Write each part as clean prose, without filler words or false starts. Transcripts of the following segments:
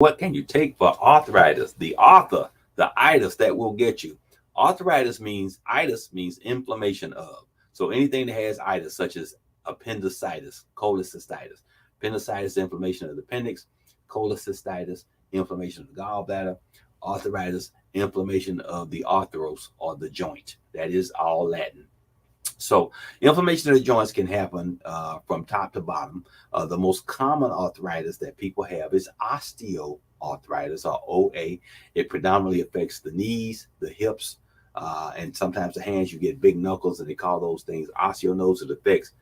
What can you take for arthritis? The itis that will get you. Itis means inflammation of. So anything that has itis, such as appendicitis, cholecystitis. Appendicitis, inflammation of the appendix. Cholecystitis, inflammation of the gallbladder. Arthritis, inflammation of the arthros or the joint. That is all Latin. So inflammation of the joints can happen from top to bottom. The most common arthritis that people have is osteoarthritis, or OA. It predominantly affects the knees, the hips, and sometimes the hands. You get big knuckles, and they call those things osteonodes. It affects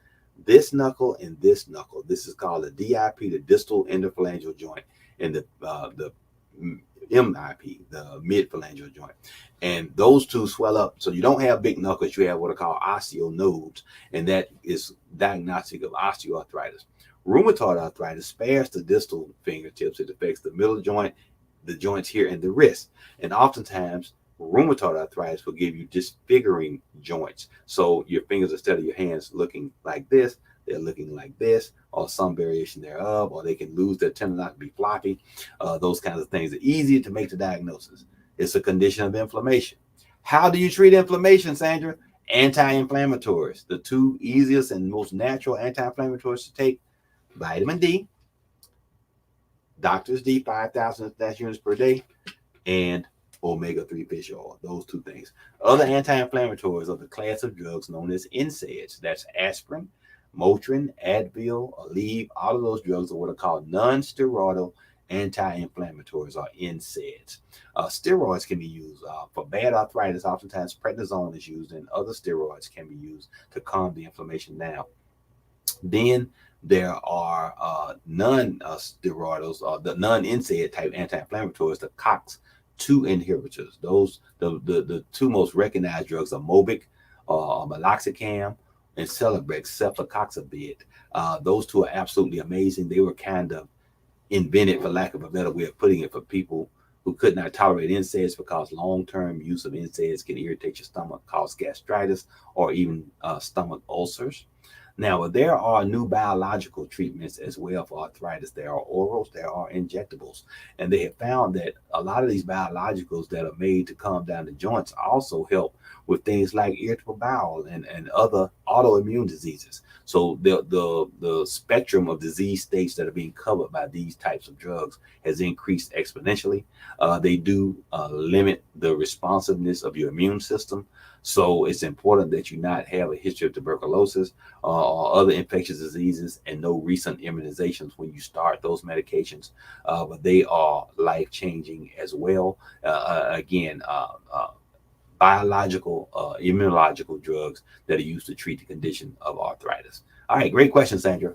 this knuckle and this knuckle. This is called the DIP, the distal interphalangeal joint, and the MIP, the midphalangeal joint. And those two swell up. So you don't have big knuckles, you have what are called osteonodes, and that is diagnostic of osteoarthritis. Rheumatoid arthritis spares the distal fingertips. It affects the middle joint, the joints here, and the wrist. And oftentimes, rheumatoid arthritis will give you disfiguring joints. So your fingers, instead of your hands looking like this, they're looking like this, or some variation thereof, or they can lose their tendon, not to be floppy. Those kinds of things are easy to make the diagnosis. It's a condition of inflammation. How do you treat inflammation, Sandra? Anti-inflammatories. The two easiest and most natural anti-inflammatories to take: vitamin D, Doctor's D, 5,000 units per day, and omega-3 fish oil. Those two things. Other anti-inflammatories are the class of drugs known as NSAIDs. That's aspirin, Motrin, Advil, Aleve. All of those drugs are what are called non-steroidal anti-inflammatories, or NSAIDs. Steroids can be used for bad arthritis. Oftentimes, prednisone is used, and other steroids can be used to calm the inflammation down. Then there are non-steroidals, or the non-NSAID type anti-inflammatories, the COX-2 inhibitors. Those the two most recognized drugs are Mobic, meloxicam, and Celebrex, cephaloxivir. Those two are absolutely amazing. They were kind of invented, for lack of a better way of putting it, for people who could not tolerate NSAIDs, because long-term use of NSAIDs can irritate your stomach, cause gastritis, or even stomach ulcers. Now, there are new biological treatments as well for arthritis. There are orals, there are injectables, and they have found that a lot of these biologicals that are made to calm down the joints also help with things like irritable bowel and other autoimmune diseases. So the spectrum of disease states that are being covered by these types of drugs has increased exponentially. They do limit the responsiveness of your immune system. So it's important that you not have a history of tuberculosis or other infectious diseases, and no recent immunizations when you start those medications. But they are life-changing as well. Again, biological, immunological drugs that are used to treat the condition of arthritis. All right, great question, Sandra.